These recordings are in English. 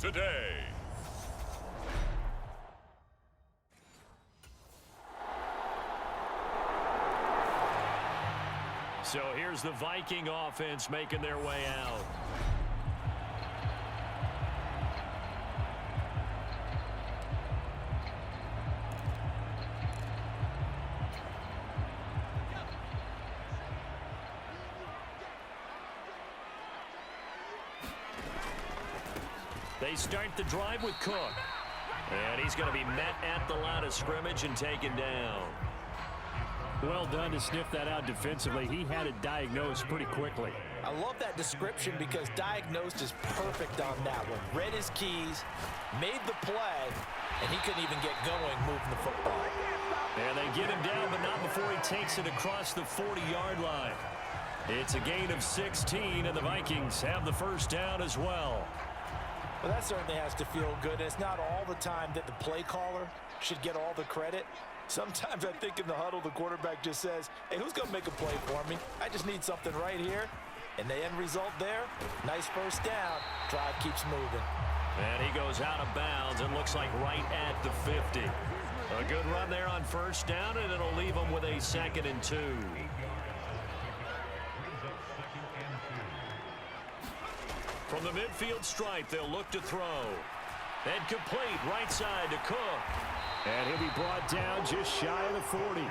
today. So here's the Viking offense making their way out. They start the drive with Cook. And he's going to be met at the line of scrimmage and taken down. Well done to sniff that out defensively. He had it diagnosed pretty quickly. I love that description because diagnosed is perfect on that one. Read his keys, made the play, and he couldn't even get going moving the football. And they get him down, but not before he takes it across the 40-yard line. It's a gain of 16, and the Vikings have the first down as well. Well, that certainly has to feel good. It's not all the time that the play caller should get all the credit. Sometimes I think in the huddle, the quarterback just says, hey, who's going to make a play for me? I just need something right here. And the end result there, nice first down. Drive keeps moving. And he goes out of bounds. It looks like right at the 50. A good run there on first down, and it'll leave him with a 2nd and 2. From the midfield stripe, they'll look to throw. And complete right side to Cook. And he'll be brought down just shy of the 40. Well,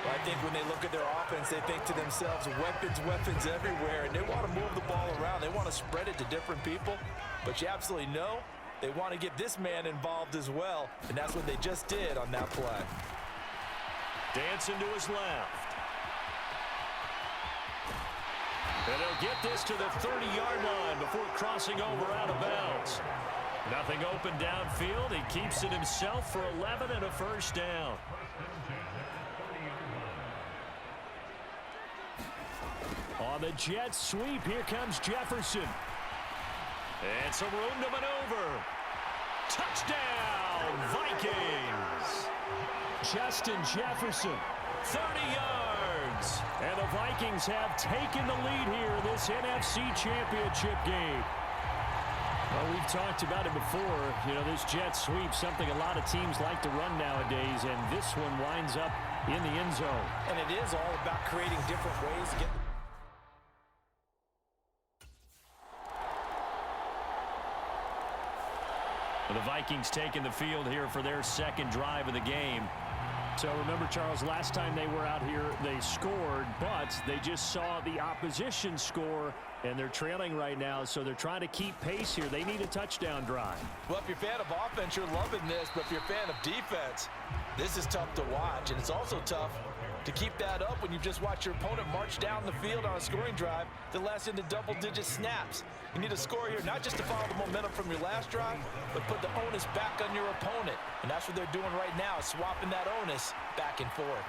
I think when they look at their offense, they think to themselves, weapons, weapons everywhere, and they want to move the ball around. They want to spread it to different people. But you absolutely know they want to get this man involved as well, and that's what they just did on that play. Dancing to his left. And he'll get this to the 30-yard line before crossing over out of bounds. Nothing open downfield. He keeps it himself for 11 and a first down. On the jet sweep, here comes Jefferson. And some room to maneuver. Touchdown, Vikings! Justin Jefferson. 30 yards. And the Vikings have taken the lead here in this NFC Championship game. Well, we've talked about it before. You know, this jet sweep, something a lot of teams like to run nowadays, and this one winds up in the end zone. And it is all about creating different ways to get the Vikings taking the field here for their second drive of the game. So remember, Charles, last time they were out here, they scored, but they just saw the opposition score, and they're trailing right now, so they're trying to keep pace here. They need a touchdown drive. Well, if you're a fan of offense, you're loving this, but if you're a fan of defense, this is tough to watch, and it's also tough to keep that up when you just watch your opponent march down the field on a scoring drive that lasts into double-digit snaps. You need a score here, not just to follow the momentum from your last drive, but put the onus back on your opponent. And that's what they're doing right now, swapping that onus back and forth.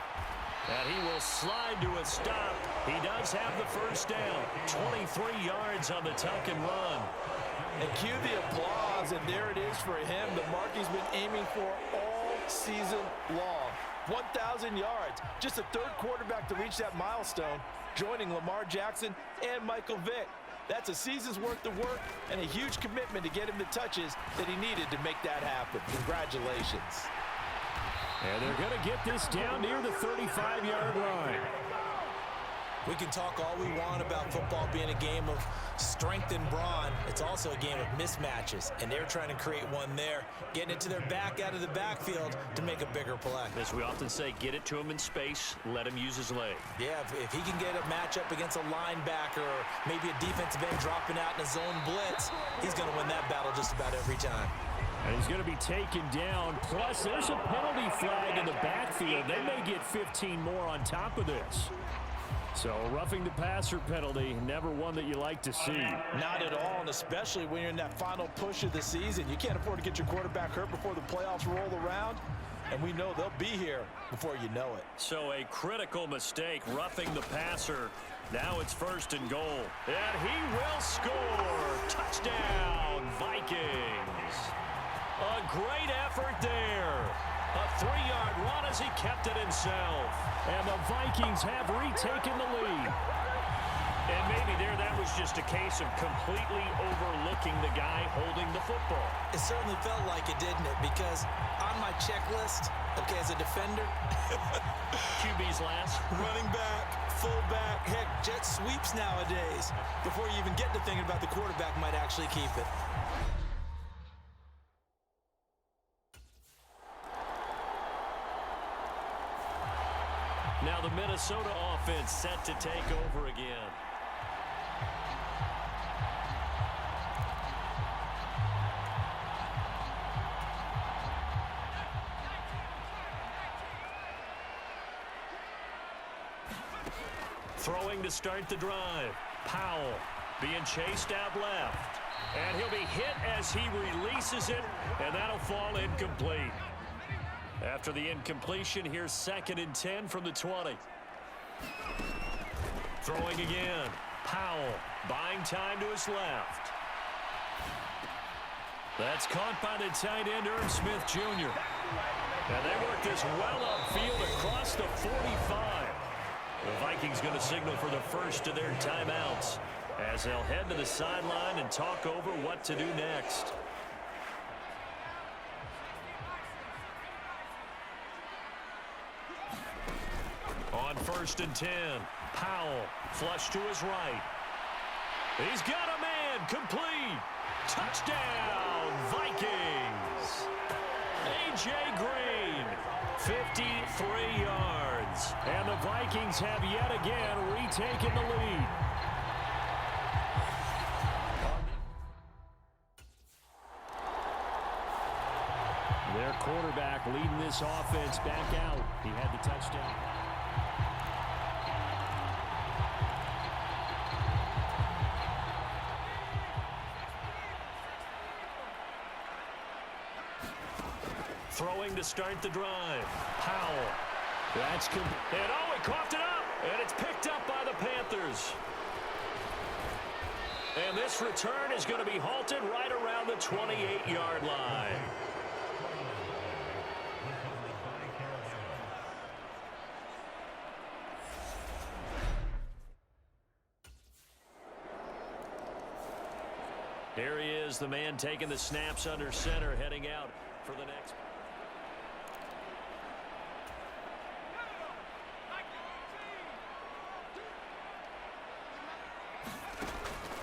And he will slide to a stop. He does have the first down. 23 yards on the tuck and run. And cue the applause, and there it is for him. The mark he's been aiming for all season long. 1,000 yards. Just the third quarterback to reach that milestone, joining Lamar Jackson and Michael Vick. That's a season's worth of work and a huge commitment to get him the touches that he needed to make that happen. Congratulations. And they're going to get this down near the 35-yard line. We can talk all we want about football being a game of strength and brawn. It's also a game of mismatches, and they're trying to create one there, getting it to their back out of the backfield to make a bigger play. As we often say, get it to him in space, let him use his leg. Yeah, if he can get a matchup against a linebacker or maybe a defensive end dropping out in a zone blitz, he's going to win that battle just about every time. And he's going to be taken down. Plus, there's a penalty flag in the backfield. They may get 15 more on top of this. So, roughing the passer penalty, never one that you like to see. Not at all, and especially when you're in that final push of the season. You can't afford to get your quarterback hurt before the playoffs roll around, and we know they'll be here before you know it. So, a critical mistake, roughing the passer. Now it's 1st and goal. And he will score! Touchdown, Vikings! A great effort there. A 3-yard run as he kept it himself. And the Vikings have retaken the lead. And maybe there that was just a case of completely overlooking the guy holding the football. It certainly felt like it, didn't it? Because on my checklist, okay, as a defender, QB's last. running back, fullback, heck, jet sweeps nowadays. Before you even get to thinking about the quarterback might actually keep it. Now the Minnesota offense set to take over again. Throwing to start the drive. Powell being chased out left. And he'll be hit as he releases it, and that'll fall incomplete. After the incompletion, here's 2nd and 10 from the 20. Throwing again. Powell buying time to his left. That's caught by the tight end, Irv Smith Jr. And they work this well upfield across the 45. The Vikings going to signal for the first of their timeouts as they'll head to the sideline and talk over what to do next. On 1st and 10, Powell flush to his right. He's got a man, complete. Touchdown, Vikings. A.J. Green, 53 yards. And the Vikings have yet again retaken the lead. Their quarterback leading this offense back out. He had the touchdown. Throwing to start the drive. Powell. That's and oh, he coughed it up. And it's picked up by the Panthers. And this return is going to be halted right around the 28-yard line. Here he is, the man taking the snaps under center, heading out for the next.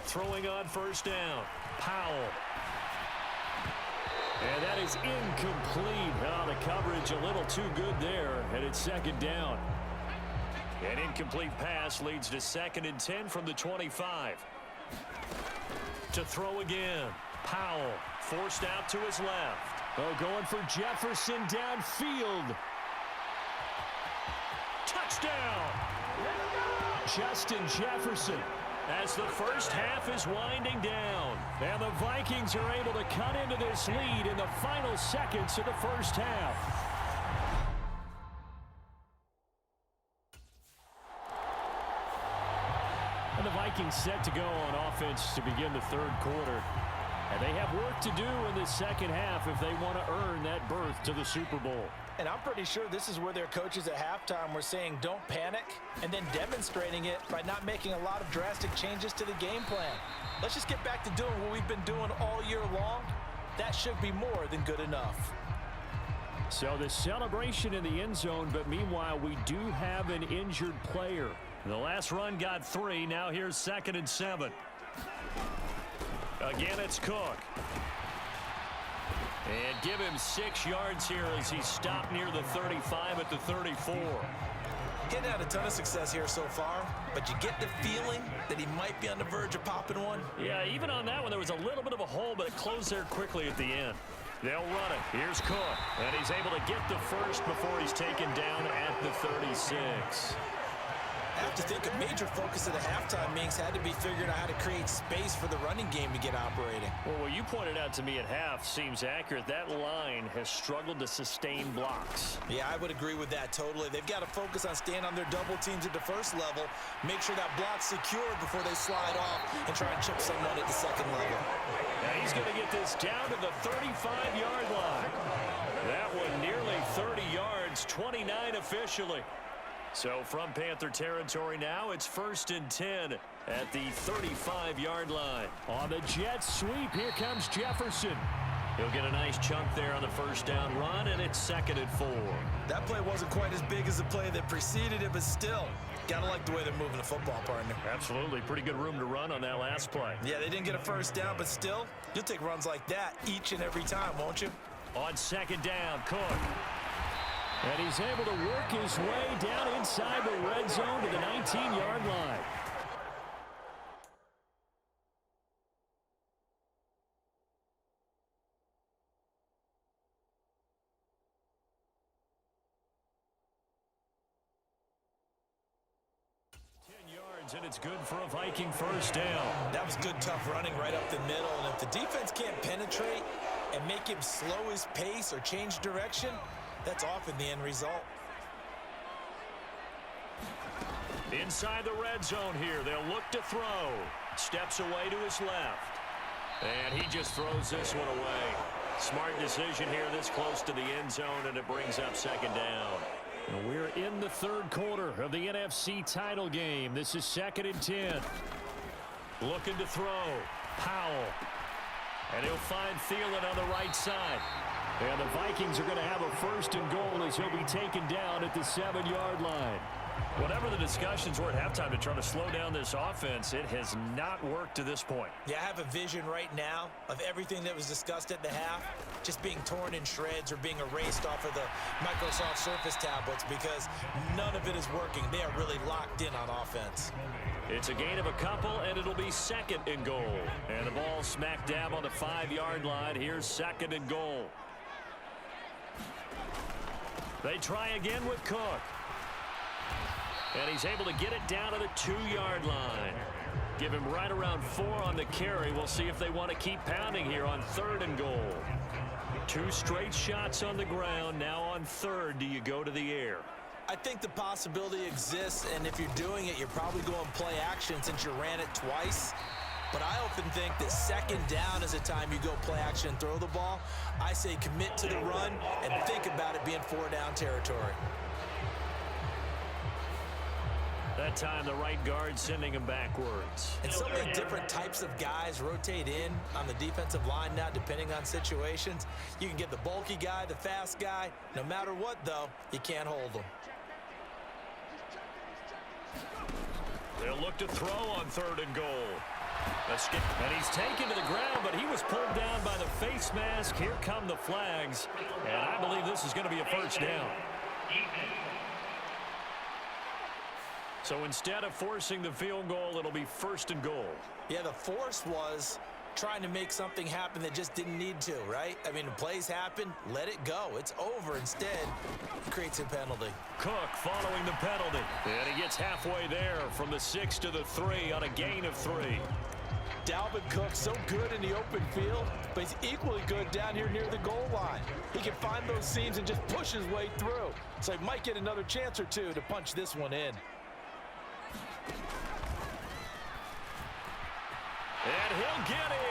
Throwing on 1st down. Powell. And that is incomplete. Oh, the coverage a little too good there, and it's 2nd down. An incomplete pass leads to 2nd and 10 from the 25. To throw again. Powell forced out to his left. Oh, going for Jefferson downfield. Touchdown! Justin Jefferson. As the first half is winding down. And the Vikings are able to cut into this lead in the final seconds of the first half. And the Vikings set to go on offense to begin the 3rd quarter. And they have work to do in the 2nd half if they want to earn that berth to the Super Bowl. And I'm pretty sure this is where their coaches at halftime were saying don't panic, and then demonstrating it by not making a lot of drastic changes to the game plan. Let's just get back to doing what we've been doing all year long. That should be more than good enough. So the celebration in the end zone, but meanwhile we do have an injured player. The last run got 3. Now here's 2nd and 7. Again, it's Cook. And give him 6 yards here as he's stopped near the 35 at the 34. Getting out a ton of success here so far, but you get the feeling that he might be on the verge of popping one. Yeah, even on that one, there was a little bit of a hole, but it closed there quickly at the end. They'll run it. Here's Cook, and he's able to get the first before he's taken down at the 36. I have to think a major focus of the halftime meetings had to be figuring out how to create space for the running game to get operating. Well, what you pointed out to me at half seems accurate. That line has struggled to sustain blocks. Yeah, I would agree with that totally. They've got to focus on staying on their double teams at the first level, make sure that block's secured before they slide off and try and chip someone at the 2nd level. Now he's going to get this down to the 35-yard line. That one nearly 30 yards, 29 officially. So from Panther territory now, it's 1st and 10 at the 35-yard line. On the jet sweep, here comes Jefferson. He'll get a nice chunk there on the first down run, and it's 2nd and 4. That play wasn't quite as big as the play that preceded it, but still, gotta like the way they're moving the football, partner. Absolutely. Pretty good room to run on that last play. Yeah, they didn't get a first down, but still, you'll take runs like that each and every time, won't you? On 2nd down, Cook. And he's able to work his way down inside the red zone to the 19-yard line. And it's good for a Viking first down. That was good, tough running right up the middle. And if the defense can't penetrate and make him slow his pace or change direction, that's often the end result. Inside the red zone here, they'll look to throw. Steps away to his left. And he just throws this one away. Smart decision here this close to the end zone, and it brings up 2nd down. And we're in the 3rd quarter of the NFC title game. This is 2nd and 10. Looking to throw. Powell. And he'll find Thielen on the right side. And the Vikings are going to have a 1st and goal as he'll be taken down at the 7-yard line. Whatever the discussions were at halftime to try to slow down this offense, it has not worked to this point. Yeah, I have a vision right now of everything that was discussed at the half just being torn in shreds or being erased off of the Microsoft Surface tablets because none of it is working. They are really locked in on offense. It's a gain of a couple, and it'll be 2nd and goal. And the ball smack dab on the 5-yard line. Here's 2nd and goal. They try again with Cook. And he's able to get it down to the 2-yard line. Give him right around 4 on the carry. We'll see if they want to keep pounding here on 3rd and goal. 2 straight shots on the ground. Now on 3rd, do you go to the air? I think the possibility exists, and if you're doing it, you're probably going play action since you ran it twice. But I often think that 2nd down is a time you go play action and throw the ball. I say commit to the run and think about it being 4-down territory. That time, the right guard sending him backwards. And so many different types of guys rotate in on the defensive line now, depending on situations. You can get the bulky guy, the fast guy. No matter what, though, you can't hold them. They'll look to throw on 3rd and goal. And he's taken to the ground, but he was pulled down by the face mask. Here come the flags. And I believe this is going to be a 1st down. So instead of forcing the field goal, it'll be 1st and goal. Yeah, the force was trying to make something happen that just didn't need to, right? I mean, the plays happen, let it go. It's over. Instead, it creates a penalty. Cook following the penalty. And he gets halfway there from the 6 to the 3 on a gain of 3. Dalvin Cook so good in the open field, but he's equally good down here near the goal line. He can find those seams and just push his way through. So he might get another chance or two to punch this one in. And he'll get in.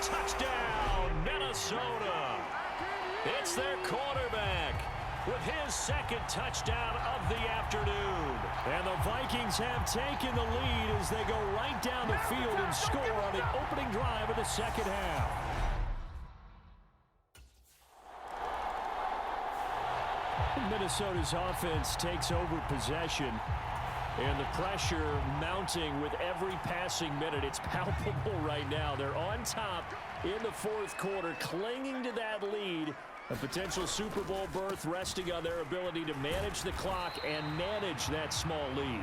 Touchdown, Minnesota. It's their quarterback with his 2nd touchdown of the afternoon. And the Vikings have taken the lead as they go right down the field and score on the opening drive of the 2nd half. Minnesota's offense takes over possession. And the pressure mounting with every passing minute. It's palpable right now. They're on top in the 4th quarter, clinging to that lead. A potential Super Bowl berth resting on their ability to manage the clock and manage that small lead.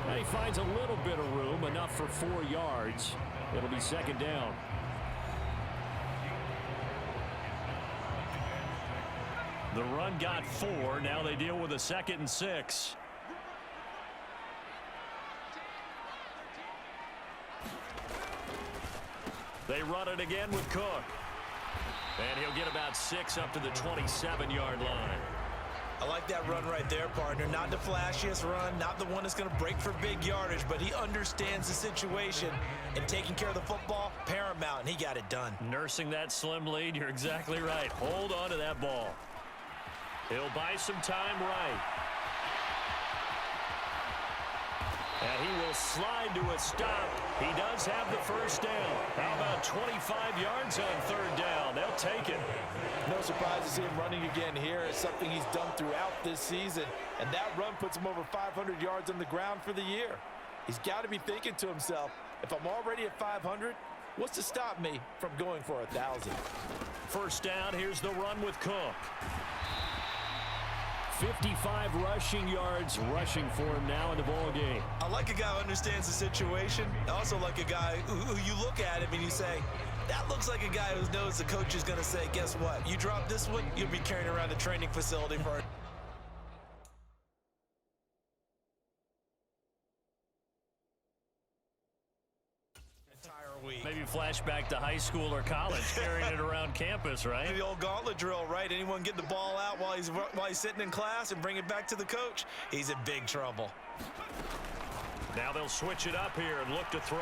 Now he finds a little bit of room, enough for 4 yards. It'll be 2nd down. The run got 4. Now they deal with a 2nd and 6. They run it again with Cook. And he'll get about 6 up to the 27-yard line. I like that run right there, partner. Not the flashiest run, not the one that's going to break for big yardage, but he understands the situation, and taking care of the football, paramount, and he got it done. Nursing that slim lead, you're exactly right. Hold on to that ball. He'll buy some time right. And he will slide to a stop. He does have the first down. How about 25 yards on third down? They'll take it. No surprise to see him running again here. It's something he's done throughout this season. And that run puts him over 500 yards on the ground for the year. He's got to be thinking to himself, if I'm already at 500, what's to stop me from going for 1,000? First down, here's the run with Cook. 55 rushing yards rushing for him now in the ball game. I like a guy who understands the situation. I also like a guy who you look at him and you say, that looks like a guy who knows the coach is going to say, guess what? You drop this one, you'll be carrying around the training facility for an entire week. Maybe flashback to high school or college, carrying it around campus, right? The old gauntlet drill, right? Anyone get the ball out while he's sitting in class and bring it back to the coach? He's in big trouble. Now they'll switch it up here and look to throw.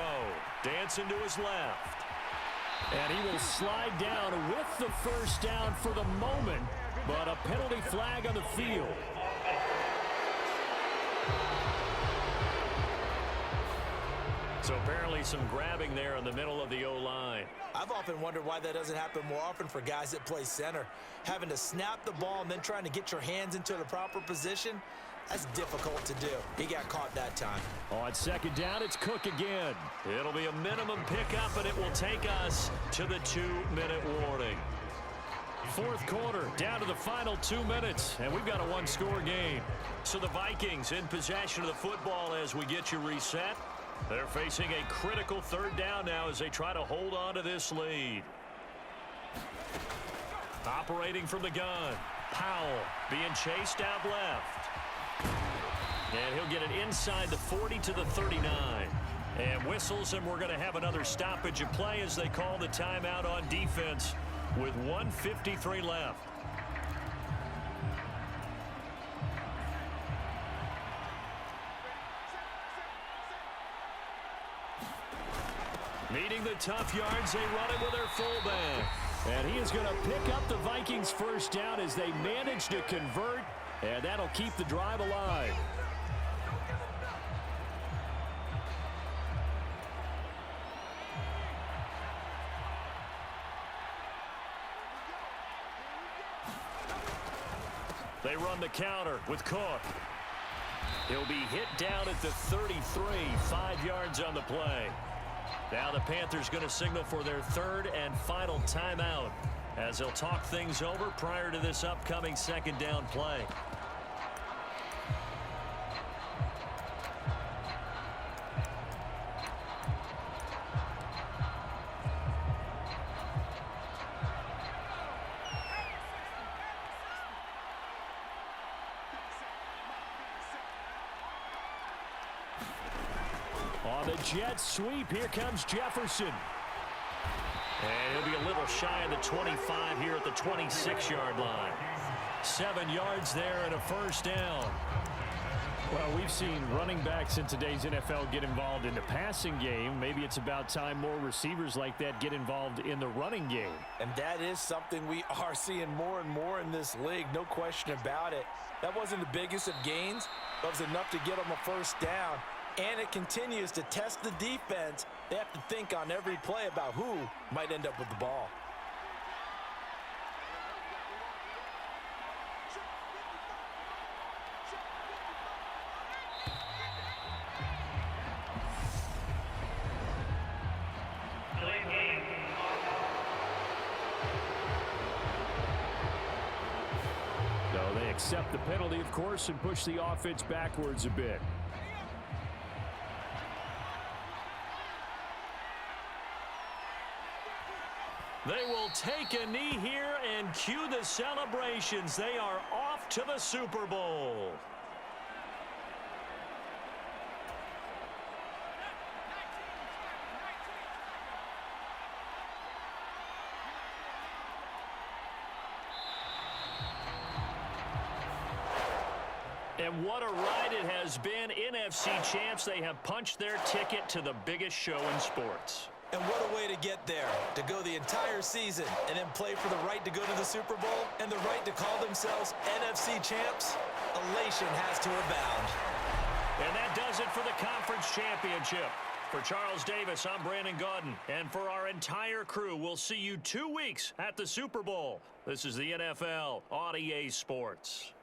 Dancing to his left. And he will slide down with the first down for the moment, but a penalty flag on the field. So apparently some grabbing there in the middle of the O-line. I've often wondered why that doesn't happen more often for guys that play center. Having to snap the ball and then trying to get your hands into the proper position, that's difficult to do. He got caught that time. On second down, it's Cook again. It'll be a minimum pickup, and it will take us to the 2-minute warning. Fourth quarter, down to the final 2 minutes, and we've got a one-score game. So the Vikings in possession of the football as we get you reset. They're facing a critical third down now as they try to hold on to this lead. Operating from the gun, Powell being chased out left. And he'll get it inside the 40 to the 39. And whistles, and we're going to have another stoppage of play as they call the timeout on defense with 1:53 left. Needing the tough yards, they run it with their fullback. And he is going to pick up the Vikings first down as they manage to convert, and that'll keep the drive alive. They run the counter with Cook. He'll be hit down at the 33, 5 yards on the play. Now the Panthers going to signal for their third and final timeout as they'll talk things over prior to this upcoming second down play. On the jet sweep, here comes Jefferson. And he'll be a little shy of the 25 here at the 26-yard line. 7 yards there and a first down. Well, we've seen running backs in today's NFL get involved in the passing game. Maybe it's about time more receivers like that get involved in the running game. And that is something we are seeing more and more in this league, no question about it. That wasn't the biggest of gains, but it was enough to get them a first down. And it continues to test the defense. They have to think on every play about who might end up with the ball. No, they accept the penalty, of course, and push the offense backwards a bit. They will take a knee here and cue the celebrations. They are off to the Super Bowl. And what a ride it has been. NFC champs, they have punched their ticket to the biggest show in sports. And what a way to get there, to go the entire season and then play for the right to go to the Super Bowl and the right to call themselves NFC champs. Elation has to abound. And that does it for the conference championship. For Charles Davis, I'm Brandon Gaudin. And for our entire crew, we'll see you 2 weeks at the Super Bowl. This is the NFL on EA Sports.